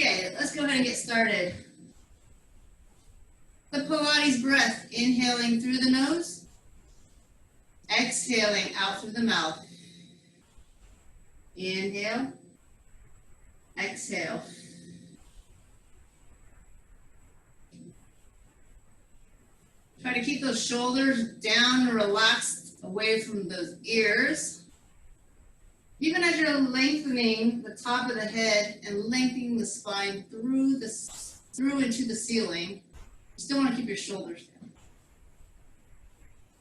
Okay, let's go ahead and get started. The Pilates breath, inhaling through the nose, exhaling out through the mouth. Inhale, exhale. Try to keep those shoulders down and relaxed away from those ears. Even as you're lengthening the top of the head and lengthening the spine through into the ceiling, you still want to keep your shoulders down.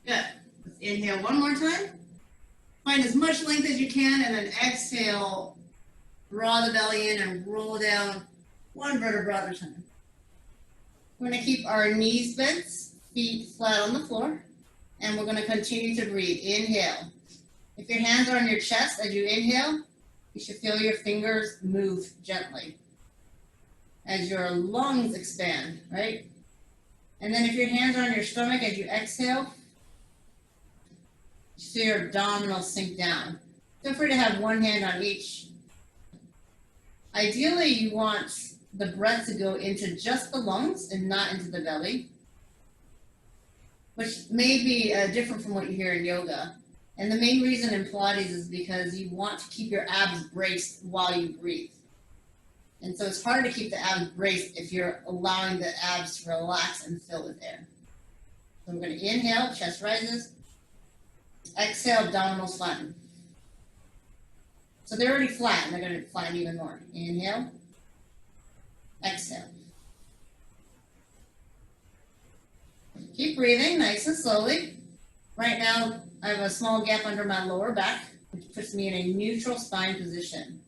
Good. Let's inhale one more time. Find as much length as you can, and then exhale. Draw the belly in and roll down one vertebra at a time. We're going to keep our knees bent, feet flat on the floor, and we're going to continue to breathe. Inhale. If your hands are on your chest as you inhale, you should feel your fingers move gently as your lungs expand, right? And then if your hands are on your stomach as you exhale, you see your abdominals sink down. Feel free to have one hand on each. Ideally, you want the breath to go into just the lungs and not into the belly, which may be different from what you hear in yoga. And the main reason in Pilates is because you want to keep your abs braced while you breathe. And so it's hard to keep the abs braced if you're allowing the abs to relax and fill with air. So we're going to inhale, chest rises. Exhale, abdominals flatten. So they're already flat, and they're going to flatten even more. Inhale. Exhale. Keep breathing nice and slowly. Right now, I have a small gap under my lower back, which puts me in a neutral spine position.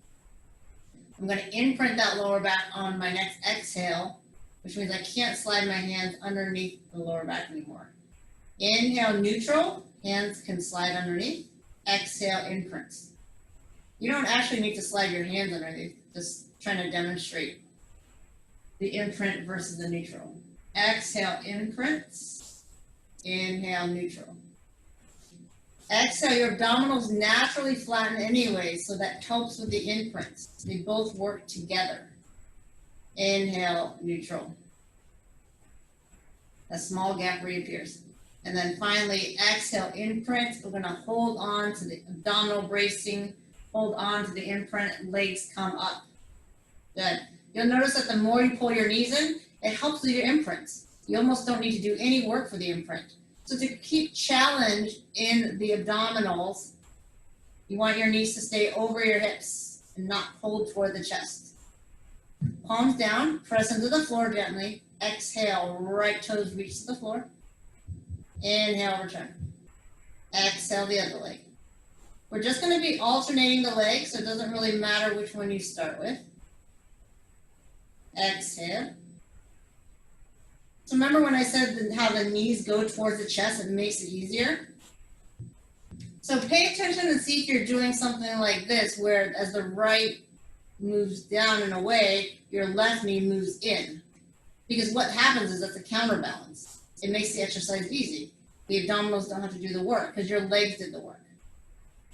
I'm going to imprint that lower back on my next exhale, which means I can't slide my hands underneath the lower back anymore. Inhale, neutral. Hands can slide underneath. Exhale, imprints. You don't actually need to slide your hands underneath, just trying to demonstrate the imprint versus the neutral. Exhale, imprints. Inhale, neutral. Exhale, your abdominals naturally flatten anyway, so that helps with the imprints. They both work together. Inhale, neutral. A small gap reappears. And then finally, exhale, imprint. We're going to hold on to the abdominal bracing, hold on to the imprint, legs come up. Good. You'll notice that the more you pull your knees in, it helps with your imprints. You almost don't need to do any work for the imprint. So to keep challenge in the abdominals, you want your knees to stay over your hips and not pulled toward the chest. Palms down, press into the floor gently. Exhale, right toes reach to the floor. Inhale, return. Exhale, the other leg. We're just going to be alternating the legs, so it doesn't really matter which one you start with. Exhale. So remember when I said how the knees go towards the chest, it makes it easier? So pay attention and see if you're doing something like this, where as the right moves down and away, your left knee moves in. Because what happens is that's a counterbalance. It makes the exercise easy. The abdominals don't have to do the work because your legs did the work.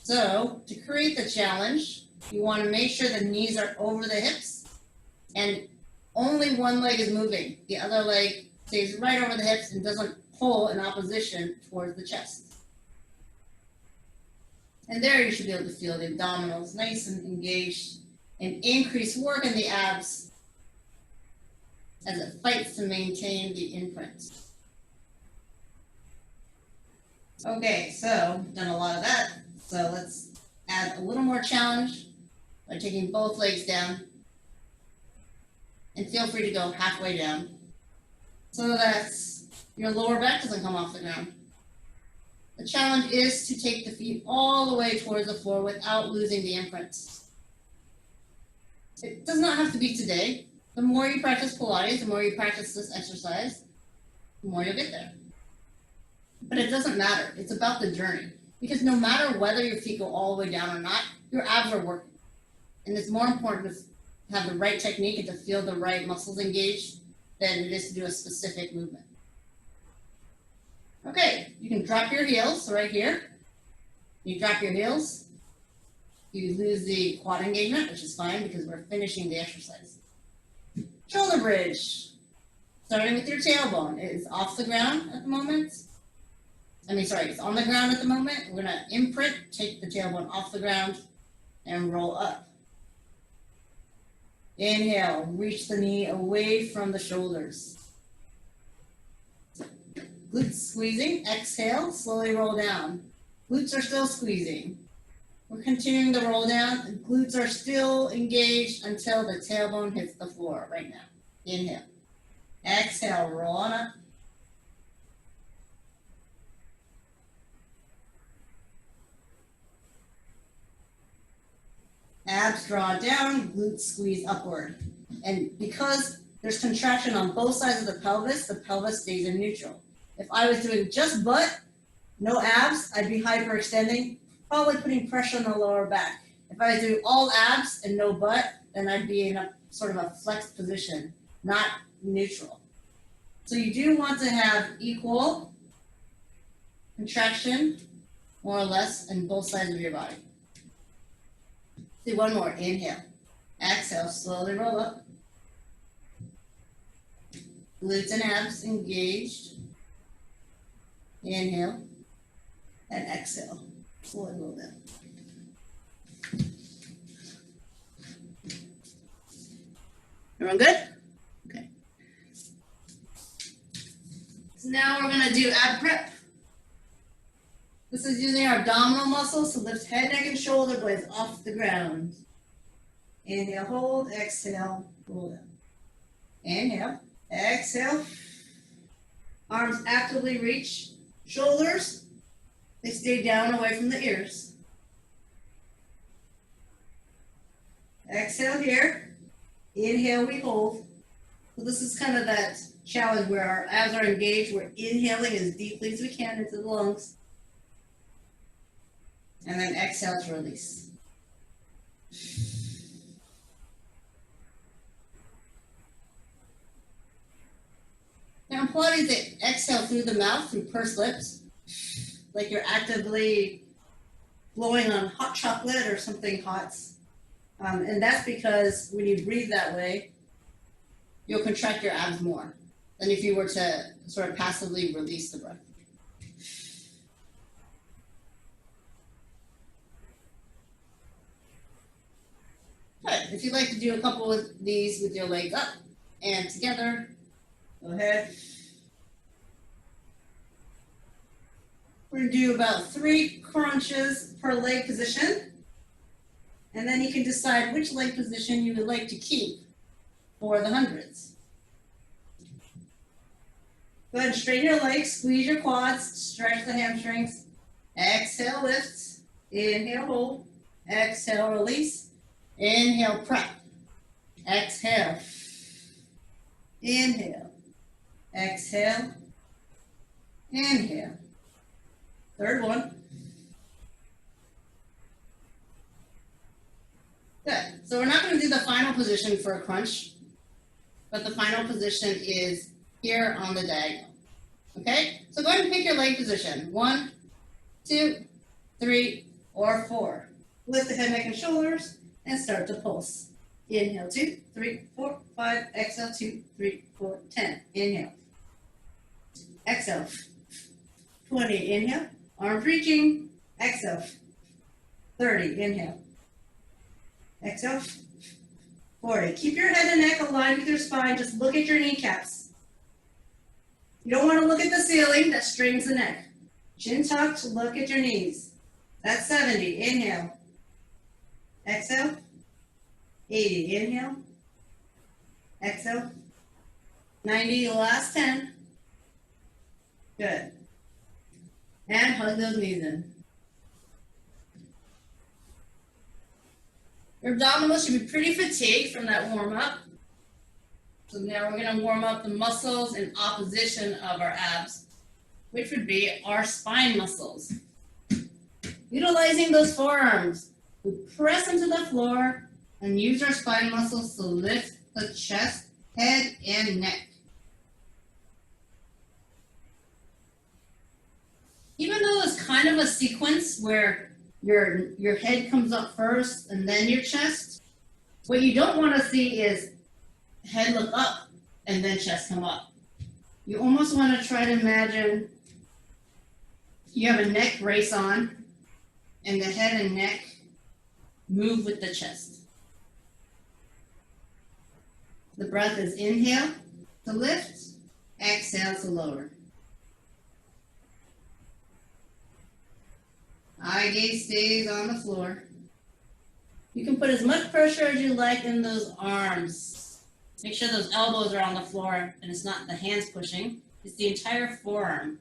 So to create the challenge, you want to make sure the knees are over the hips and only one leg is moving. The other leg stays right over the hips and doesn't pull in opposition towards the chest. And there you should be able to feel the abdominals nice and engaged and increase work in the abs as it fights to maintain the imprint. Okay, so done a lot of that. So let's add a little more challenge by taking both legs down. And feel free to go halfway down so that your lower back doesn't come off the ground. The challenge is to take the feet all the way towards the floor without losing the imprints. It does not have to be today. The more you practice Pilates, the more you practice this exercise, the more you'll get there. But it doesn't matter. It's about the journey. Because no matter whether your feet go all the way down or not, your abs are working. And it's more important to have the right technique and to feel the right muscles engaged than it is to do a specific movement. Okay, you can drop your heels right here. You drop your heels. You lose the quad engagement, which is fine because we're finishing the exercise. Shoulder bridge. Starting with your tailbone. It is off the ground at the moment. It's on the ground at the moment. We're going to imprint, take the tailbone off the ground, and roll up. Inhale, reach the knee away from the shoulders. Glutes squeezing. Exhale, slowly roll down. Glutes are still squeezing. We're continuing to roll down. The glutes are still engaged until the tailbone hits the floor right now. Inhale. Exhale, roll on up. Abs draw down, glutes squeeze upward. And because there's contraction on both sides of the pelvis stays in neutral. If I was doing just butt, no abs, I'd be hyperextending, probably putting pressure on the lower back. If I was doing all abs and no butt, then I'd be in a sort of a flexed position, not neutral. So you do want to have equal contraction, more or less, in both sides of your body. Do one more. Inhale. Exhale. Slowly roll up. Glutes and abs engaged. Inhale. And exhale. Slowly roll down. Everyone good? Okay. So now we're going to do ab prep. This is using our abdominal muscles to lift head, neck, and shoulder blades off the ground. Inhale, hold, exhale, roll down. Inhale, exhale. Arms actively reach. Shoulders, they stay down away from the ears. Exhale here. Inhale, we hold. So this is kind of that challenge where our abs are engaged. We're inhaling as deeply as we can into the lungs. And then exhale to release. Now in Pilates, they exhale through the mouth, through pursed lips, like you're actively blowing on hot chocolate or something hot. And that's because when you breathe that way, you'll contract your abs more than if you were to sort of passively release the breath. Good. If you'd like to do a couple of these with your legs up and together, go ahead. We're going to do about 3 crunches per leg position. And then you can decide which leg position you would like to keep for the hundreds. Go ahead and straighten your legs, squeeze your quads, stretch the hamstrings. Exhale, lift. Inhale, hold. Exhale, release. Inhale, prep. Exhale. Inhale. Exhale. Inhale. Third one. Good. So we're not going to do the final position for a crunch, but the final position is here on the diagonal. Okay? So go ahead and pick your leg position. 1, 2, 3, or 4. Lift the head, neck, and shoulders. And start to pulse. Inhale, 2, 3, 4, 5. Exhale, 2, 3, 4, 10. Inhale. Exhale. 20. Inhale. Arms reaching. Exhale. 30. Inhale. Exhale. 40. Keep your head and neck aligned with your spine. Just look at your kneecaps. You don't want to look at the ceiling. That strains the neck. Chin tucked. Look at your knees. That's 70. Inhale. Exhale. 80. Inhale. Exhale. 90. The last 10. Good. And hug those knees in. Your abdominals should be pretty fatigued from that warm-up. So now we're going to warm up the muscles in opposition of our abs, which would be our spine muscles. Utilizing those forearms, we press into the floor and use our spine muscles to lift the chest, head, and neck. Even though it's kind of a sequence where your head comes up first and then your chest, what you don't want to see is head look up, and then chest come up. You almost want to try to imagine you have a neck brace on, and the head and neck move with the chest. The breath is inhale to lift, exhale to lower. Eye gaze stays on the floor. You can put as much pressure as you like in those arms. Make sure those elbows are on the floor and it's not the hands pushing. It's the entire forearm.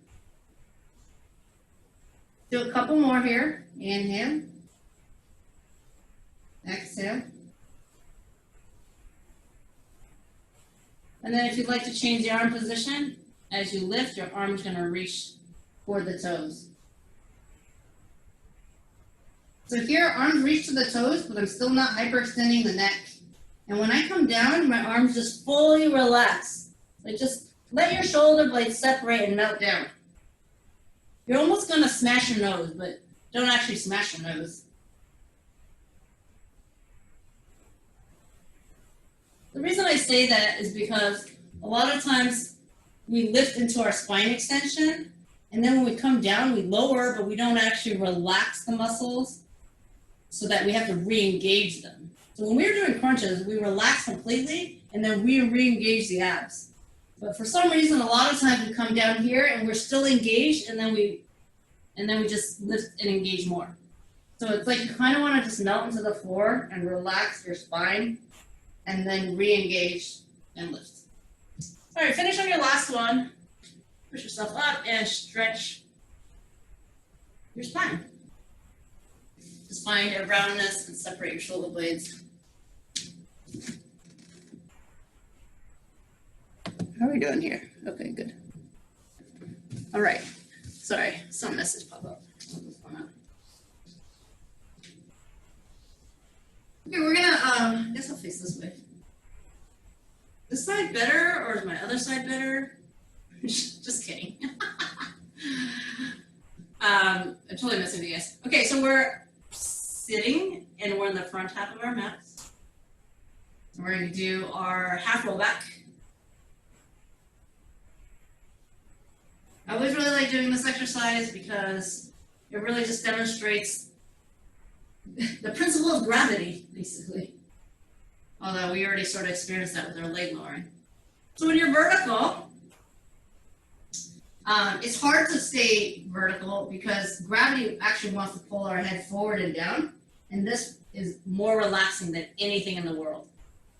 Do a couple more here. Inhale. Exhale. And then if you'd like to change the arm position, as you lift, your arm's going to reach toward the toes. So here, arms reach to the toes, but I'm still not hyperextending the neck. And when I come down, my arms just fully relax. Like just let your shoulder blades separate and melt down. You're almost going to smash your nose, but don't actually smash your nose. The reason I say that is because a lot of times we lift into our spine extension, and then when we come down, we lower, but we don't actually relax the muscles so that we have to re-engage them. So when we're doing crunches, we relax completely, and then we re-engage the abs. But for some reason, a lot of times we come down here and we're still engaged, and then we just lift and engage more. So it's like you kind of want to just melt into the floor and relax your spine, and then re-engage and lift. All right, finish on your last one. Push yourself up and stretch your spine. Just find a roundness and separate your shoulder blades. How are we doing here? Okay, good. All right. Sorry, some message pop up. Okay, we're gonna, I guess I'll face this way. This side better, or is my other side better? Just kidding. I'm totally messing with you guys. Okay, so we're sitting and we're in the front half of our mats. We're going to do our half roll back. I always really like doing this exercise because it really just demonstrates the principle of gravity, basically. Although we already sort of experienced that with our leg lowering. So when you're vertical, it's hard to stay vertical because gravity actually wants to pull our head forward and down. And this is more relaxing than anything in the world,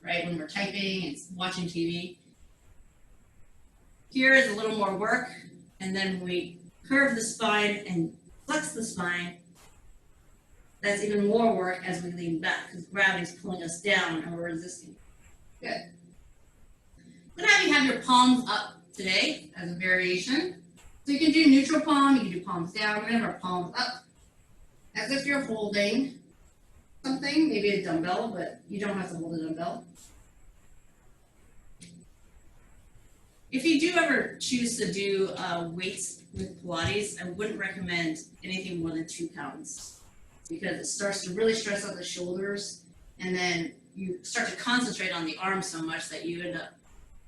right? When we're typing and watching TV. Here is a little more work. And then we curve the spine and flex the spine. That's even more work as we lean back because gravity is pulling us down and we're resisting. Good. I'm going to have you have your palms up today as a variation. So you can do neutral palm, you can do palms down. We're going to have our palms up as if you're holding something, maybe a dumbbell, but you don't have to hold a dumbbell. If you do ever choose to do weights with Pilates, I wouldn't recommend anything more than 2 pounds. Because it starts to really stress out the shoulders, and then you start to concentrate on the arms so much that you end up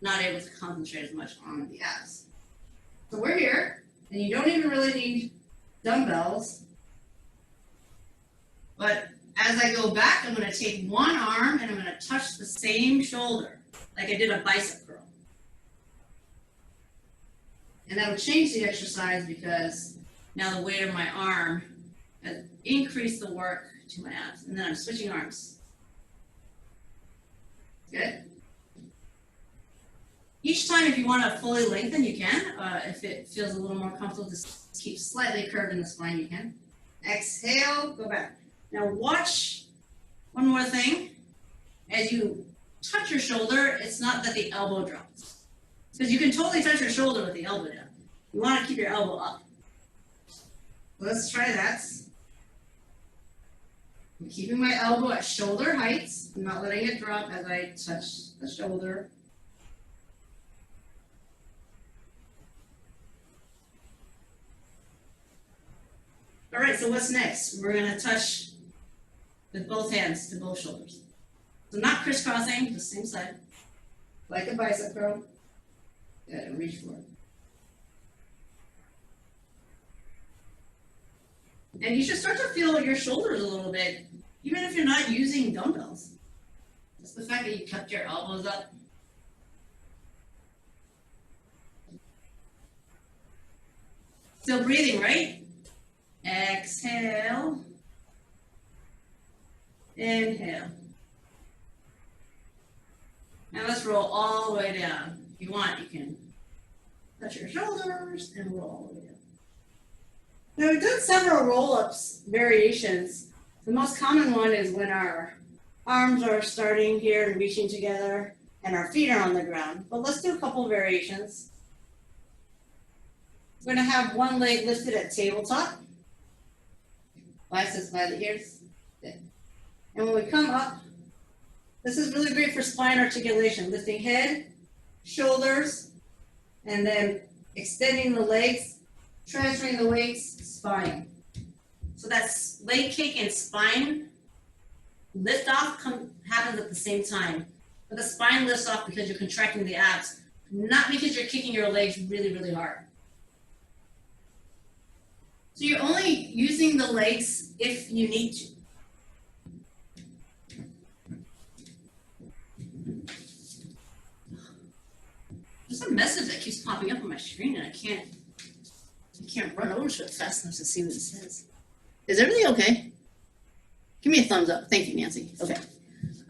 not able to concentrate as much on the abs. So we're here, and you don't even really need dumbbells. But as I go back, I'm going to take one arm and I'm going to touch the same shoulder, like I did a bicep curl. And that'll change the exercise because now the weight of my arm has increased the work to my abs. And then I'm switching arms. Good. Each time, if you want to fully lengthen, you can. If it feels a little more comfortable, just keep slightly curved in the spine, you can. Exhale, go back. Now watch one more thing. As you touch your shoulder, it's not that the elbow drops. Because you can totally touch your shoulder with the elbow down. You want to keep your elbow up. Let's try that. I'm keeping my elbow at shoulder height. I'm not letting it drop as I touch the shoulder. All right, so what's next? We're going to touch with both hands to both shoulders. So not crisscrossing, the same side. like a bicep curl. Good, and reach forward. And you should start to feel your shoulders a little bit, even if you're not using dumbbells. Just the fact that you kept your elbows up. Still breathing, right? Exhale. Inhale. Now let's roll all the way down. If you want, you can touch your shoulders and roll all the way down. Now we've done several roll-ups variations. The most common one is when our arms are starting here and reaching together and our feet are on the ground. But let's do a couple variations. We're going to have one leg lifted at tabletop. Biceps by the ears. Good. And when we come up, this is really great for spine articulation, lifting head, shoulders, and then extending the legs, transferring the weights, spine. So that's leg kick and spine lift off happens at the same time. But the spine lifts off because you're contracting the abs, not because you're kicking your legs really, really hard. So you're only using the legs if you need to. There's a message that keeps popping up on my screen and I can't run over to it fast enough to see what it says. Is everything okay? Give me a thumbs up. Thank you, Nancy. Okay.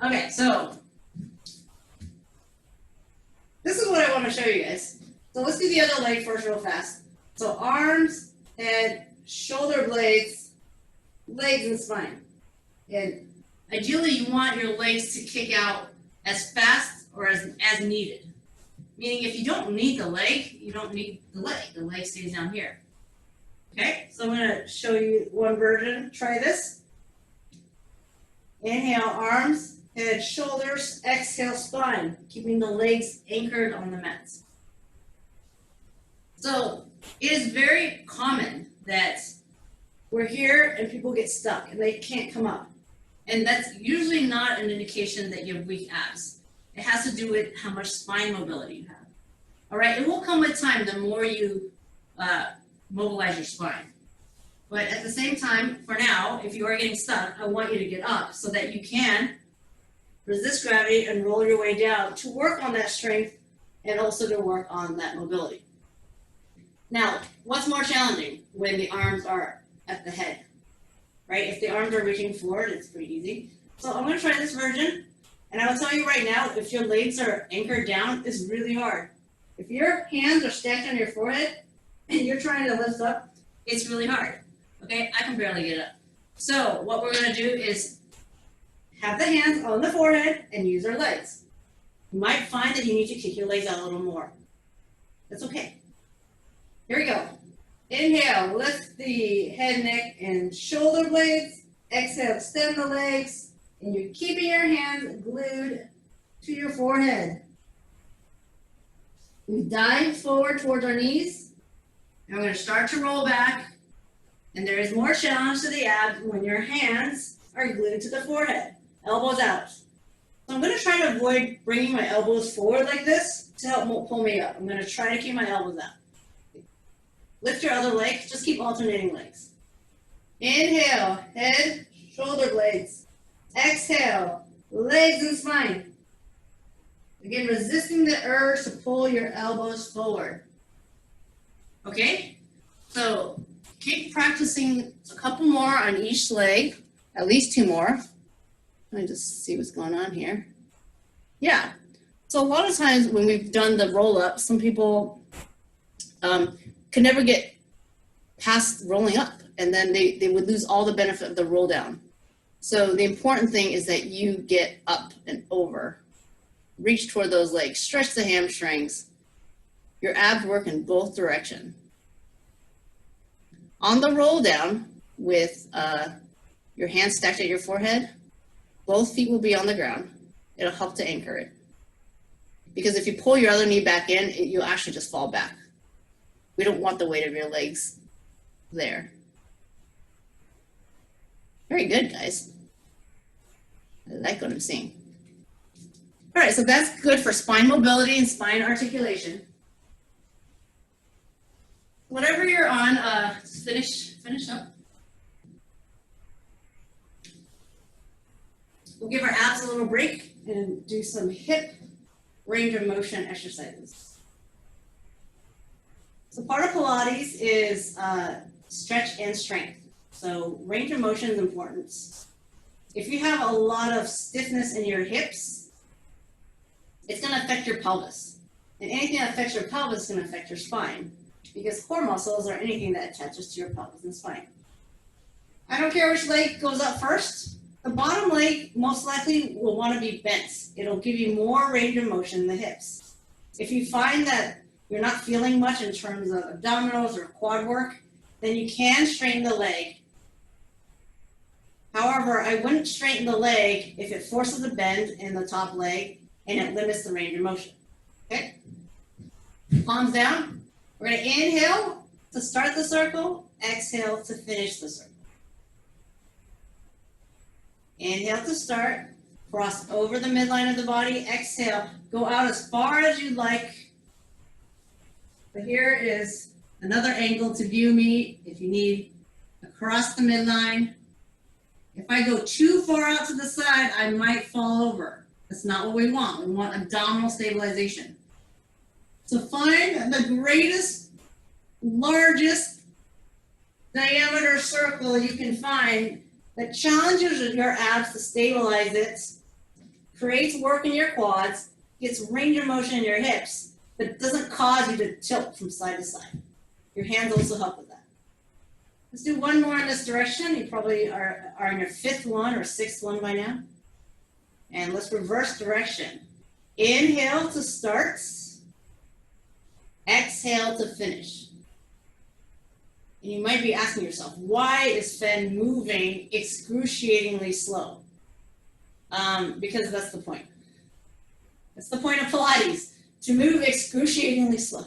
Okay, so this is what I want to show you guys. So let's do the other leg first real fast. So arms, head, shoulder blades, legs and spine. And ideally you want your legs to kick out as fast or as needed. Meaning if you don't need the leg, you don't need the leg. The leg stays down here. Okay, so I'm going to show you one version. Try this. Inhale, arms, head, shoulders. Exhale, spine. Keeping the legs anchored on the mats. So it is very common that we're here and people get stuck and they can't come up. And that's usually not an indication that you have weak abs. It has to do with how much spine mobility you have. All right, it will come with time the more you mobilize your spine. But at the same time, for now, if you are getting stuck, I want you to get up so that you can resist gravity and roll your way down to work on that strength and also to work on that mobility. Now, what's more challenging when the arms are at the head, right? If the arms are reaching forward, it's pretty easy. So I'm going to try this version. And I will tell you right now, if your legs are anchored down, it's really hard. If your hands are stacked on your forehead and you're trying to lift up, it's really hard. Okay, I can barely get up. So what we're going to do is have the hands on the forehead and use our legs. You might find that you need to kick your legs out a little more. That's okay. Here we go. Inhale, lift the head, neck, and shoulder blades. Exhale, extend the legs. And you're keeping your hands glued to your forehead. We dive forward towards our knees. And we're going to start to roll back. And there is more challenge to the abs when your hands are glued to the forehead. Elbows out. So I'm going to try to avoid bringing my elbows forward like this to help pull me up. I'm going to try to keep my elbows out. Lift your other leg. Just keep alternating legs. Inhale, head, shoulder blades. Exhale, legs and spine. Again, resisting the urge to pull your elbows forward. Okay? So keep practicing a couple more on each leg, at least 2 more. Let me just see what's going on here. Yeah. So a lot of times when we've done the roll-up, some people can never get past rolling up, and then they would lose all the benefit of the roll down. So the important thing is that you get up and over. Reach toward those legs. Stretch the hamstrings. Your abs work in both directions. On the roll down with your hands stacked at your forehead, both feet will be on the ground. It'll help to anchor it. Because if you pull your other knee back in, you'll actually just fall back. We don't want the weight of your legs there. Very good, guys. I like what I'm seeing. All All right, so that's good for spine mobility and spine articulation. Whatever you're on, finish up. We'll give our abs a little break and do some hip range of motion exercises. So part of Pilates is stretch and strength. So range of motion is important. If you have a lot of stiffness in your hips, it's going to affect your pelvis. And anything that affects your pelvis is going to affect your spine, because core muscles are anything that attaches to your pelvis and spine. I don't care which leg goes up first. The bottom leg most likely will want to be bent. It'll give you more range of motion in the hips. If you find that you're not feeling much in terms of abdominals or quad work, then you can straighten the leg. However, I wouldn't straighten the leg if it forces a bend in the top leg and it limits the range of motion. Okay? Palms down. We're going to inhale to start the circle, exhale to finish the circle. Inhale to start, cross over the midline of the body, exhale, go out as far as you'd like. But here is another angle to view me if you need across the midline. If I go too far out to the side, I might fall over. That's not what we want. We want abdominal stabilization. So find the greatest, largest diameter circle you can find that challenges your abs to stabilize it, creates work in your quads, gets range of motion in your hips, but doesn't cause you to tilt from side to side. Your hands also help with that. Let's do one more in this direction. You probably are in your fifth one or sixth one by now. And let's reverse direction. Inhale to start. Exhale to finish. And you might be asking yourself, why is Fen moving excruciatingly slow? Because that's the point. That's the point of Pilates, to move excruciatingly slow.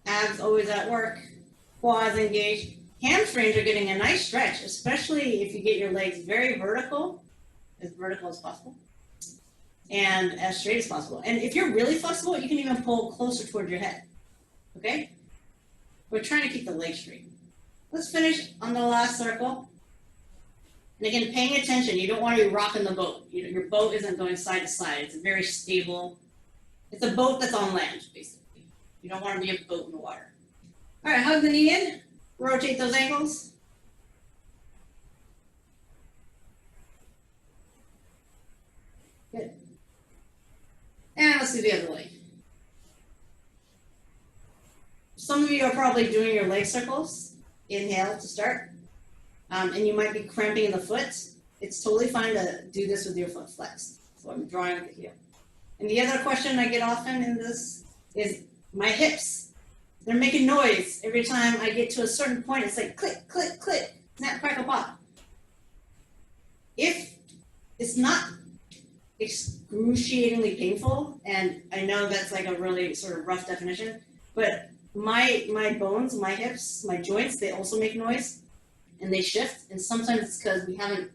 Abs always at work, quads engaged. Hamstrings are getting a nice stretch, especially if you get your legs very vertical as possible, and as straight as possible. And if you're really flexible, you can even pull closer toward your head. Okay? We're trying to keep the legs straight. Let's finish on the last circle. And again, paying attention. You don't want to be rocking the boat. Your boat isn't going side to side. It's a very stable, it's a boat that's on land, basically. You don't want to be a boat in the water. All right, hug the knee in. Rotate those ankles. Good. And let's do the other leg. Some of you are probably doing your leg circles. Inhale to start. And you might be cramping in the foot. It's totally fine to do this with your foot flexed. So I'm drawing at the heel. And the other question I get often in this is my hips. They're making noise every time I get to a certain point. It's like click, click, click, snap, crackle, pop. If it's not excruciatingly painful, and I know that's like a really sort of rough definition, but my bones, my hips, my joints, they also make noise and they shift. And sometimes it's because we haven't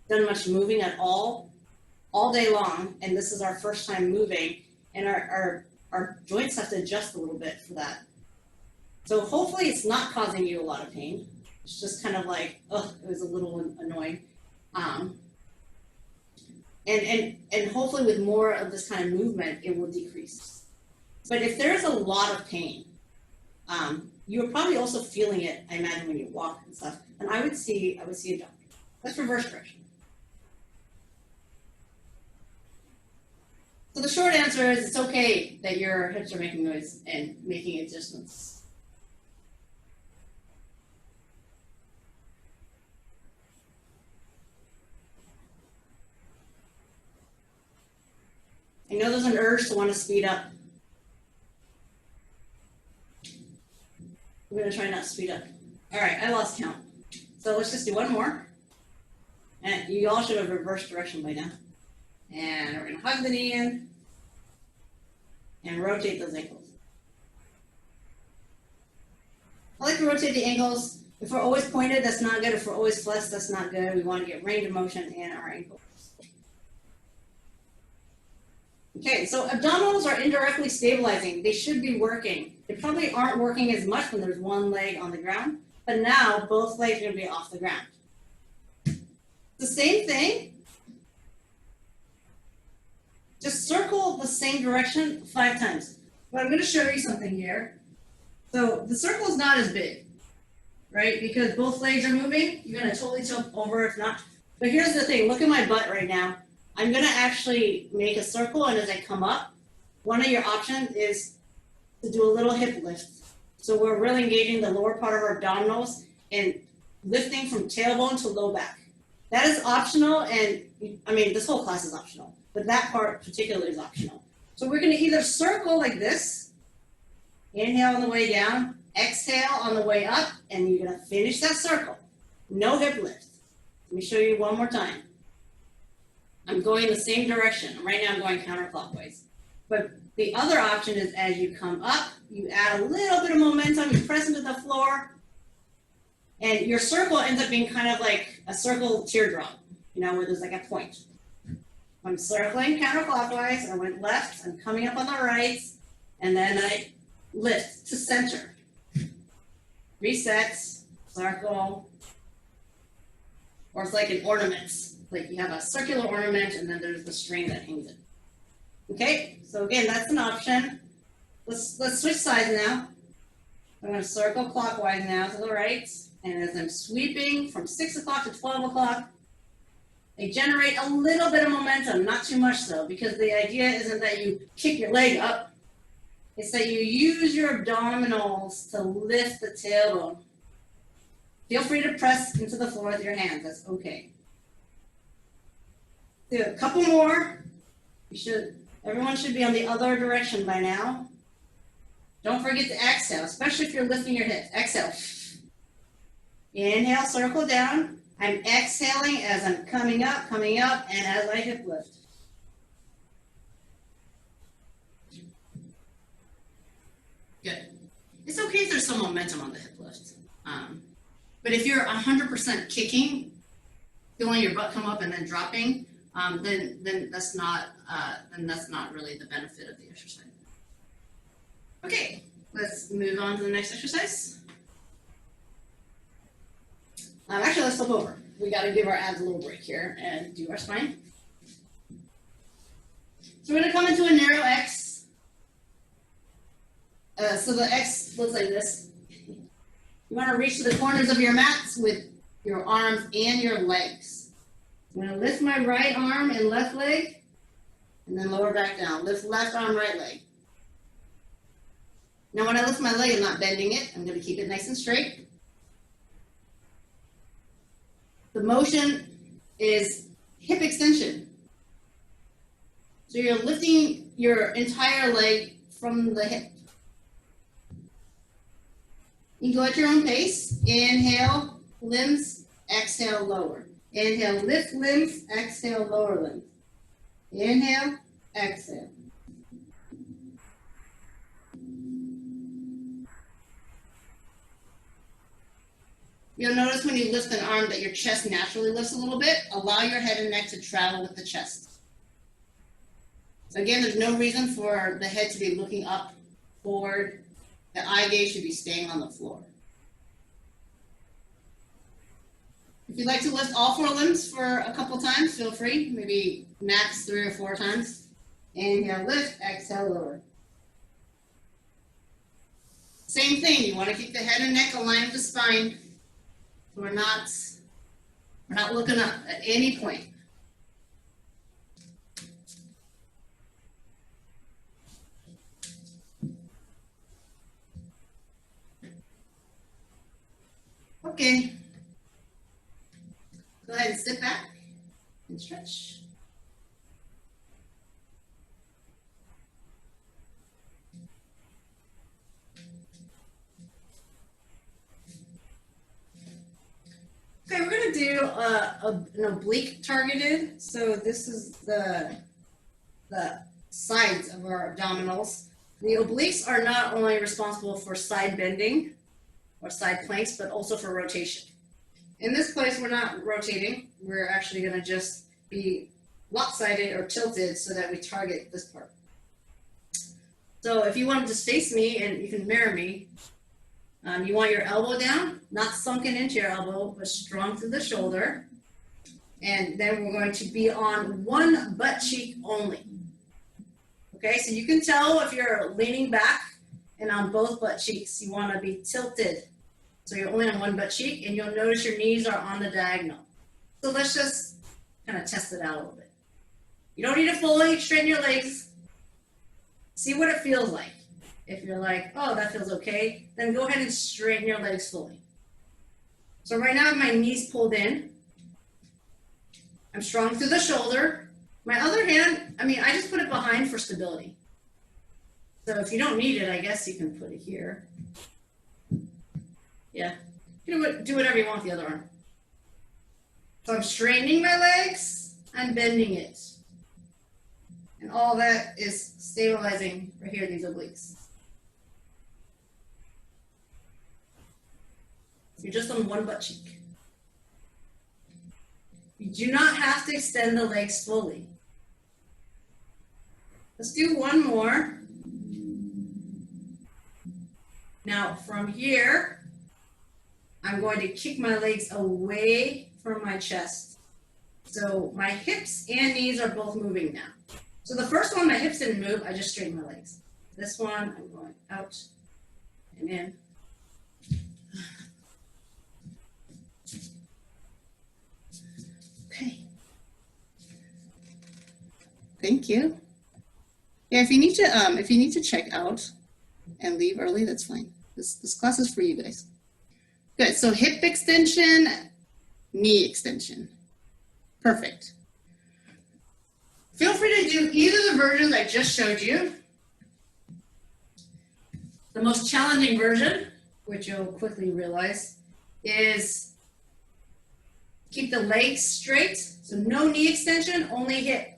done much moving at all day long. And this is our first time moving, and our joints have to adjust a little bit for that. So hopefully it's not causing you a lot of pain. It's just kind of like, oh, it was a little annoying. And hopefully with more of this kind of movement, it will decrease. But if there's a lot of pain, you're probably also feeling it, I imagine, when you walk and stuff. And I would see a doctor. Let's reverse direction. So the short answer is it's okay that your hips are making noise and making adjustments. I know there's an urge to want to speed up. I'm going to try not to speed up. All right, I lost count. So let's just do one more. And you all should have reversed direction by now. And we're going to hug the knee in and rotate those ankles. I like to rotate the ankles If we're always pointed, that's not good. If we're always flexed, that's not good. We want to get range of motion in our ankles. Okay, so abdominals are indirectly stabilizing. They should be working. They probably aren't working as much when there's one leg on the ground, but now both legs are going to be off the ground. The same thing. Just circle the same direction 5 times. But I'm going to show you something here. So the circle is not as big, right? Because both legs are moving. You're going to totally tilt over if not. But here's the thing. Look at my butt right now. I'm going to actually make a circle, and as I come up, one of your options is to do a little hip lift. So we're really engaging the lower part of our abdominals and lifting from tailbone to low back. That is optional, and I mean, this whole class is optional, but that part particularly is optional. So we're going to either circle like this, inhale on the way down, exhale on the way up, and you're going to finish that circle. No hip lift. Let me show you one more time. I'm going the same direction. Right now I'm going counterclockwise. But the other option is as you come up, you add a little bit of momentum, you press into the floor, and your circle ends up being kind of like a circle teardrop, you know, where there's like a point. I'm circling counterclockwise, I went left, I'm coming up on the right, and then I lift to center. Reset, circle, or it's like an ornament. Like you have a circular ornament and then there's the string that hangs it. Okay, so again, that's an option. Let's switch sides now. I'm going to circle clockwise now to the right. And as I'm sweeping from 6 o'clock to 12 o'clock, I generate a little bit of momentum, not too much though, because the idea isn't that you kick your leg up. It's that you use your abdominals to lift the tailbone. Feel free to press into the floor with your hands. That's okay. Do a couple more. Everyone should be on the other direction by now. Don't forget to exhale, especially if you're lifting your hips. Exhale. Inhale, circle down. I'm exhaling as I'm coming up, and as I hip lift. Good. It's okay if there's some momentum on the hip lift. But if you're 100% kicking, feeling your butt come up and then dropping, then that's not really the benefit of the exercise. Okay, let's move on to the next exercise. Actually, let's flip over. We got to give our abs a little break here and do our spine. So we're going to come into a narrow X. So the X looks like this. You want to reach to the corners of your mats with your arms and your legs. I'm going to lift my right arm and left leg, and then lower back down. Lift left arm, right leg. Now when I lift my leg, I'm not bending it. I'm going to keep it nice and straight. The motion is hip extension. So you're lifting your entire leg from the hip. You go at your own pace. Inhale, limbs, exhale, lower. Inhale, lift limbs, exhale, lower limbs. Inhale, exhale. You'll notice when you lift an arm that your chest naturally lifts a little bit. Allow your head and neck to travel with the chest. So again, there's no reason for the head to be looking up, forward. The eye gaze should be staying on the floor. If you'd like to lift all 4 limbs for a couple times, feel free. Maybe max 3 or 4 times. Inhale, lift, exhale, lower. Same thing, you want to keep the head and neck aligned with the spine. So we're not looking up at any point. Okay. Go ahead and sit back and stretch. Okay, we're going to do an oblique targeted. So this is the sides of our abdominals. The obliques are not only responsible for side bending, or side planks, but also for rotation. In this place, we're not rotating. We're actually going to just be lopsided or tilted so that we target this part. So if you want to just face me and you can mirror me, you want your elbow down, not sunken into your elbow, but strong through the shoulder. And then we're going to be on one butt cheek only. Okay, so you can tell if you're leaning back and on both butt cheeks, you want to be tilted. So you're only on one butt cheek, and you'll notice your knees are on the diagonal. So let's just kind of test it out a little bit. You don't need to fully straighten your legs. See what it feels like. If you're like, oh, that feels okay, then go ahead and straighten your legs fully. So right now I have my knees pulled in. I'm strong through the shoulder. My other hand, I just put it behind for stability. So if you don't need it, I guess you can put it here. Yeah, you can do whatever you want with the other arm. So I'm straightening my legs, I'm bending it. And all that is stabilizing right here, these obliques. You're just on one butt cheek. You do not have to extend the legs fully. Let's do one more. Now from here, I'm going to kick my legs away from my chest. So my hips and knees are both moving now. So the first one, my hips didn't move, I just straightened my legs. This one, I'm going out and in. Okay. Thank you. Yeah, if you need to check out and leave early, that's fine. This class is for you guys. Good. So hip extension, knee extension. Perfect. Feel free to do either the versions I just showed you. The most challenging version, which you'll quickly realize, is keep the legs straight. So no knee extension, only hip.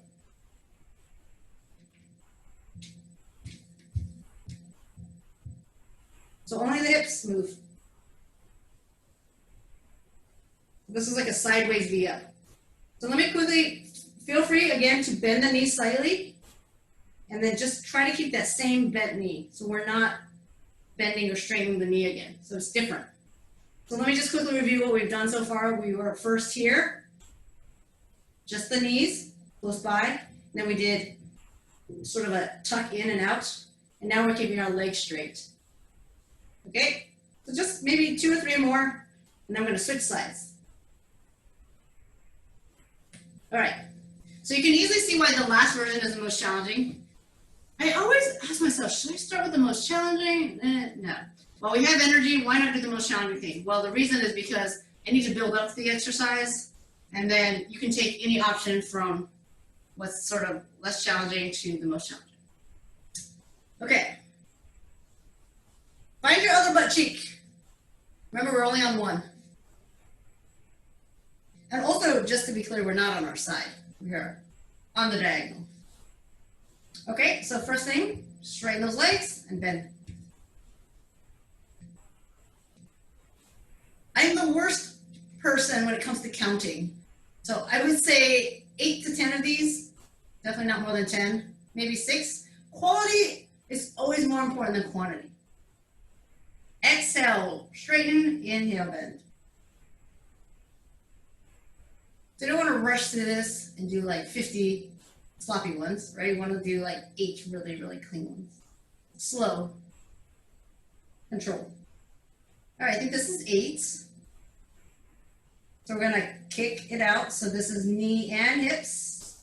So only the hips move. This is like a sideways V up. So let me quickly, feel free again to bend the knee slightly and then just try to keep that same bent knee. So we're not bending or straightening the knee again. So it's different. So let me just quickly review what we've done so far. We were first here, just the knees close by. And then we did sort of a tuck in and out. And now we're keeping our legs straight. Okay, so just maybe 2 or 3 more, and then I'm going to switch sides. All right, so you can easily see why the last version is the most challenging. I always ask myself, should I start with the most challenging? No. Well, we have energy, why not do the most challenging thing? Well, the reason is because I need to build up to the exercise, and then you can take any option from what's sort of less challenging to the most challenging. Okay. Find your other butt cheek. Remember, we're only on one. And also, just to be clear, we're not on our side. We are on the diagonal. Okay, so first thing, straighten those legs and bend. I'm the worst person when it comes to counting. So I would say 8 to 10 of these, definitely not more than 10, maybe 6. Quality is always more important than quantity. Exhale, straighten, inhale, bend. So you don't want to rush through this and do like 50 sloppy ones, right? You want to do like 8 really, really clean ones. Slow. Control. All right, I think this is 8. So we're going to kick it out. So this is knee and hips.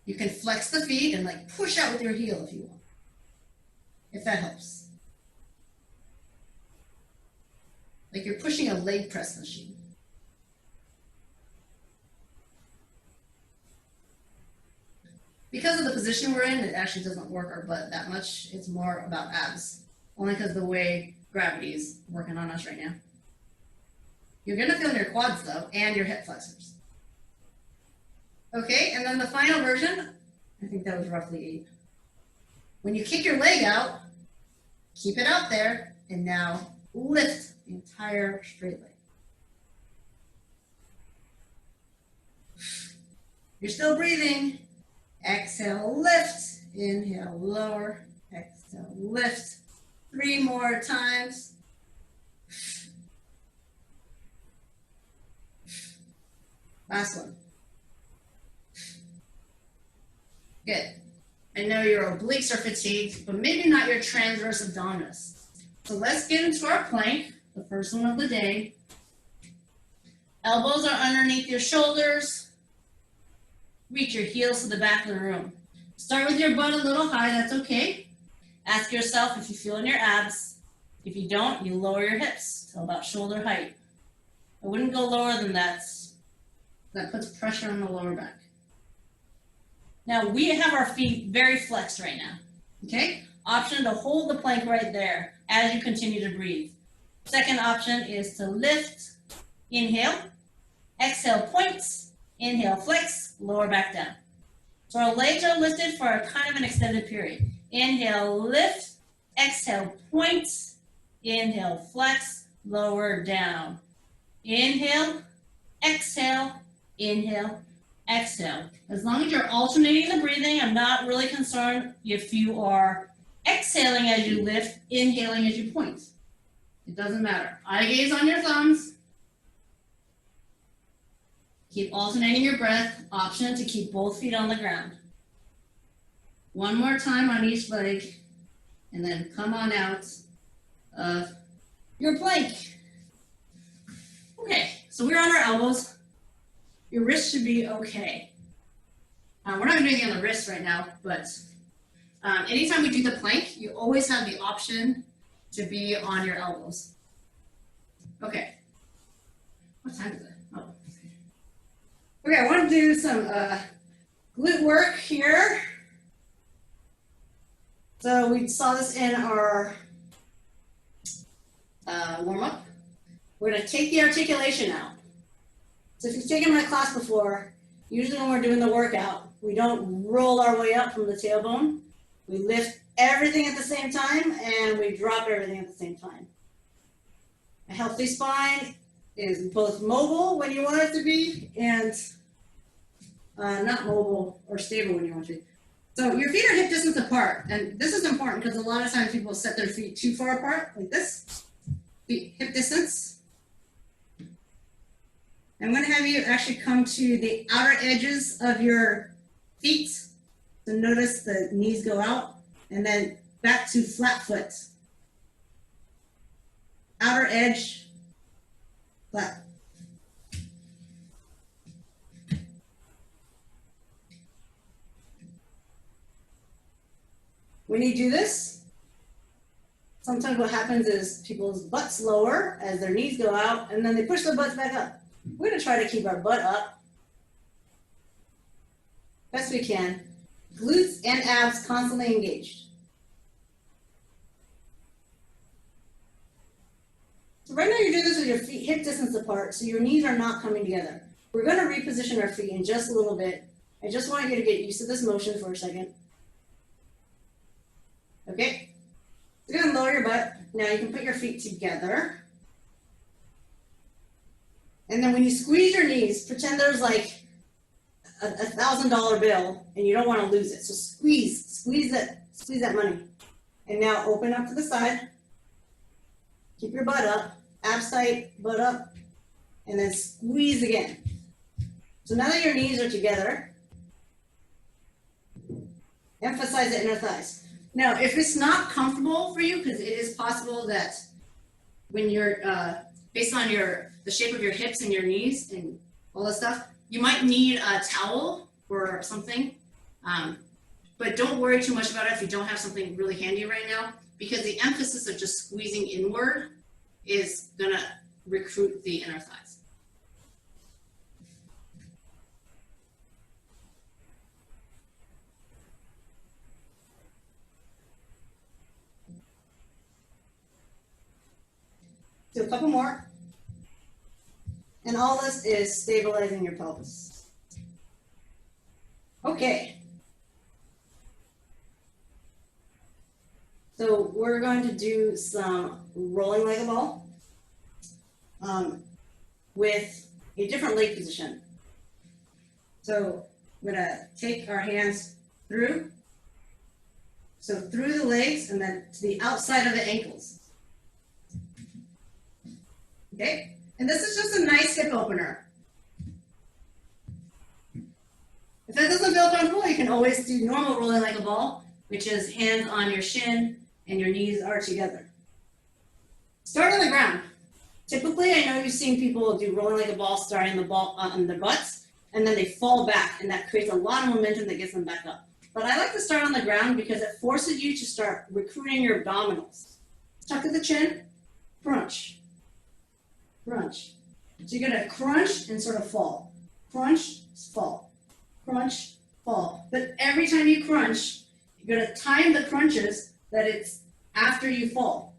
You can flex the feet and like push out with your heel if you want, if that helps. Like you're pushing a leg press machine. Because of the position we're in, it actually doesn't work our butt that much. It's more about abs, only because of the way gravity is working on us right now. You're gonna feel in your quads though, and your hip flexors. Okay, and then the final version, I think that was roughly 8. When you kick your leg out, Keep it out there, and now lift the entire straight leg. You're still breathing. Exhale, lift. Inhale, lower. Exhale, lift. 3 more times. Last one. Good. I know your obliques are fatigued, but maybe not your transverse abdominis. So let's get into our plank, the first one of the day. Elbows are underneath your shoulders. Reach your heels to the back of the room. Start with your butt a little high, that's okay. Ask yourself if you feel in your abs. If you don't, you lower your hips to about shoulder height. I wouldn't go lower than that. That puts pressure on the lower back. Now we have our feet very flexed right now, okay? Option to hold the plank right there as you continue to breathe. Second option is to lift, inhale, exhale, points, inhale, flex, lower back down. So our legs are lifted for a kind of an extended period. Inhale, lift, exhale, point, inhale, flex, lower down. Inhale, exhale, inhale, exhale. As long as you're alternating the breathing, I'm not really concerned if you are exhaling as you lift, inhaling as you point. It doesn't matter. Eye gaze on your thumbs. Keep alternating your breath. Option to keep both feet on the ground. One more time on each leg, and then come on out of your plank. Okay, so we're on our elbows. Your wrists should be okay. We're not going to do anything on the wrists right now, but anytime we do the plank, you always have the option to be on your elbows. Okay. What time is it? Oh. Okay, I want to do some glute work here. So we saw this in our warm-up. We're going to take the articulation out. So if you've taken my class before, usually when we're doing the workout, we don't roll our way up from the tailbone. We lift everything at the same time, and we drop everything at the same time. A healthy spine is both mobile when you want it to be, and not mobile or stable when you want it to be. So your feet are hip distance apart, and this is important because a lot of times people set their feet too far apart, like this. Feet hip distance. I'm going to have you actually come to the outer edges of your feet. So notice the knees go out, and then back to flat foot. Outer edge, flat. When you do this, sometimes what happens is people's butts lower as their knees go out, and then they push their butts back up. We're going to try to keep our butt up best we can. Glutes and abs constantly engaged. So right now you're doing this with your feet hip distance apart, so your knees are not coming together. We're going to reposition our feet in just a little bit. I just want you to get used to this motion for a second. Okay, you're going to lower your butt. Now you can put your feet together. And then when you squeeze your knees, pretend there's like a $1,000 bill and you don't want to lose it. So squeeze that money. And now open up to the side. Keep your butt up, abs tight, butt up, and then squeeze again. So now that your knees are together, emphasize the inner thighs. Now, if it's not comfortable for you, because it is possible that when you're, based on the shape of your hips and your knees and all that stuff, you might need a towel or something. But don't worry too much about it if you don't have something really handy right now, because the emphasis of just squeezing inward is gonna recruit the inner thighs. Do a couple more. And all this is stabilizing your pelvis. Okay. So we're going to do some rolling like a ball with a different leg position. So we're gonna take our hands through. So through the legs and then to the outside of the ankles. Okay, and this is just a nice hip opener. If that doesn't feel comfortable, you can always do normal rolling like a ball, which is hands on your shin and your knees are together. Start on the ground. Typically, I know you've seen people do rolling like a ball, starting the ball on their butts, and then they fall back, and that creates a lot of momentum that gets them back up. But I like to start on the ground because it forces you to start recruiting your abdominals. Tuck at the chin, crunch, crunch. So you're gonna crunch and sort of fall. Crunch, fall, crunch, fall. But every time you crunch, you're gonna time the crunches that it's after you fall.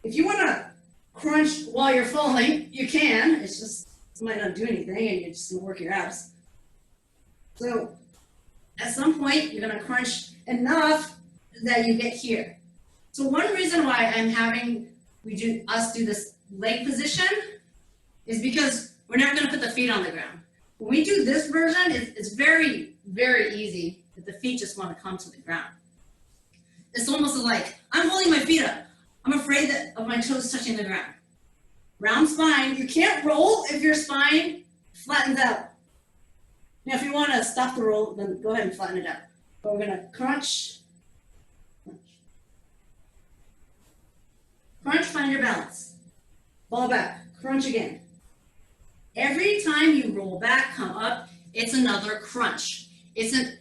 If you wanna crunch while you're falling, you can. It's just, it might not do anything and you're just gonna work your abs. So at some point, you're gonna crunch enough that you get here. So one reason why I'm having us do this leg position is because we're never gonna put the feet on the ground. When we do this version, it's very, very easy that the feet just wanna come to the ground. It's almost like, I'm holding my feet up. I'm afraid of my toes touching the ground. Round spine, you can't roll if your spine flattens out. Now, if you want to stop the roll, then go ahead and flatten it out. But we're going to crunch, crunch. Crunch, find your balance. Fall back, crunch again. Every time you roll back, come up, it's another crunch. It's an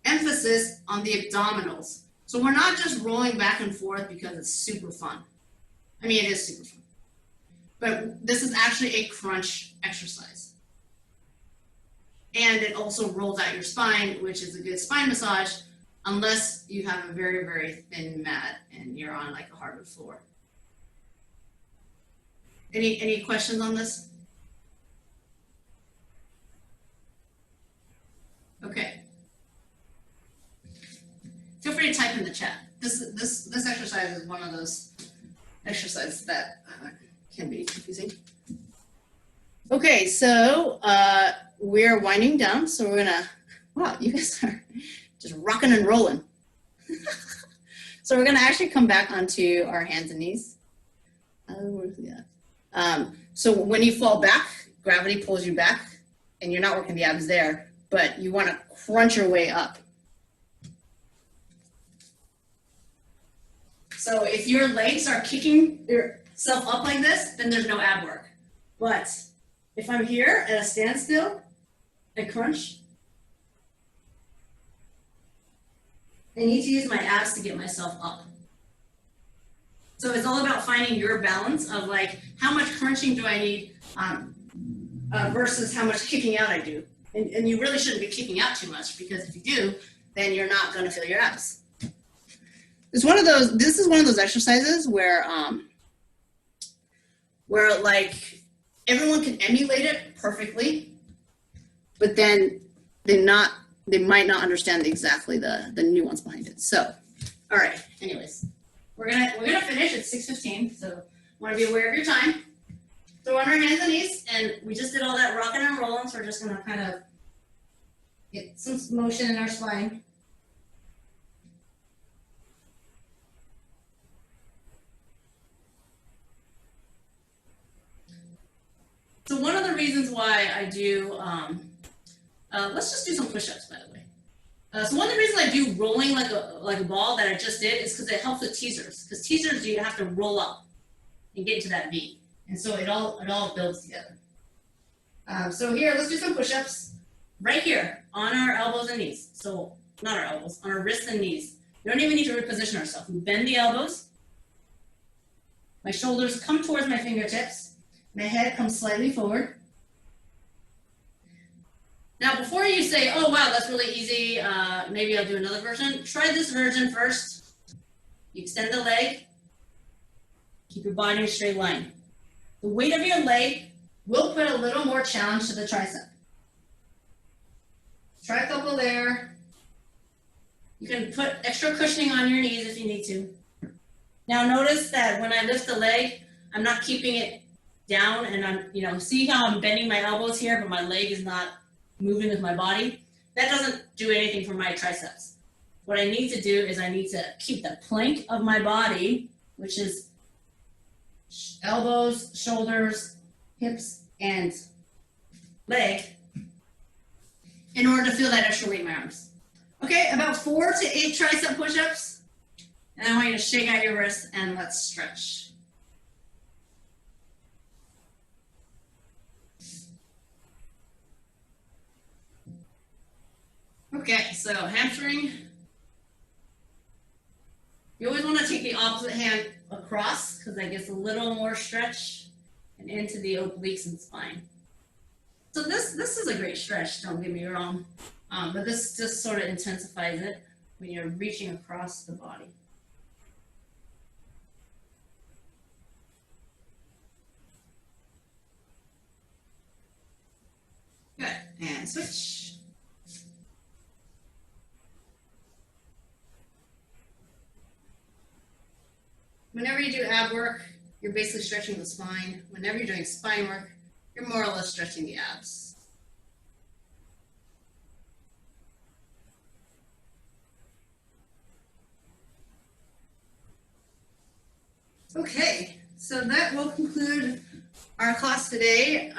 emphasis on the abdominals. So we're not just rolling back and forth because it's super fun. I mean, it is super fun. But this is actually a crunch exercise. And it also rolls out your spine, which is a good spine massage, unless you have a very, very thin mat and you're on like a hardwood floor. Any questions on this? Okay. Feel free to type in the chat. This exercise is one of those exercises that can be confusing. Okay, so we're winding down, so we're gonna, wow, you guys are just rocking and rolling. So we're gonna actually come back onto our hands and knees. So when you fall back, gravity pulls you back, and you're not working the abs there, but you wanna crunch your way up. So if your legs are kicking yourself up like this, then there's no ab work. But if I'm here at a standstill, I crunch. I need to use my abs to get myself up. So it's all about finding your balance of like, how much crunching do I need versus how much kicking out I do. And you really shouldn't be kicking out too much, because if you do, then you're not gonna feel your abs. This is one of those exercises where like everyone can emulate it perfectly, but then they might not understand exactly the nuance behind it. So, all right. Anyways, we're gonna finish at 6:15. So, want to be aware of your time. Throw on our hands and knees, and we just did all that rocking and rolling. So we're just gonna kind of get some motion in our spine. So one of the reasons why I do, let's just do some push-ups, by the way. So one of the reasons I do rolling like a ball that I just did is because it helps with teasers. Because teasers, you have to roll up and get into that V. And so it all builds together. So here, let's do some push-ups right here on our elbows and knees. So not our elbows, on our wrists and knees. We don't even need to reposition ourselves. We bend the elbows. My shoulders come towards my fingertips. My head comes slightly forward. Now, before you say, oh, wow, that's really easy, maybe I'll do another version, try this version first. You extend the leg. Keep your body in a straight line. The weight of your leg will put a little more challenge to the tricep. Try a couple there. You can put extra cushioning on your knees if you need to. Now notice that when I lift the leg, I'm not keeping it down, and I'm, see how I'm bending my elbows here, but my leg is not moving with my body? That doesn't do anything for my triceps. What I need to do is I need to keep the plank of my body, which is elbows, shoulders, hips, and leg, in order to feel that extra weight in my arms. Okay, about 4 to 8 tricep push-ups. And I want you to shake out your wrists and let's stretch. Okay, so hamstring. You always want to take the opposite hand across because that gets a little more stretch and into the obliques and spine. So this is a great stretch, don't get me wrong. But this just sort of intensifies it when you're reaching across the body. Good, and switch. Whenever you do ab work, you're basically stretching the spine. Whenever you're doing spine work, you're more or less stretching the abs. Okay, so that will conclude our class today.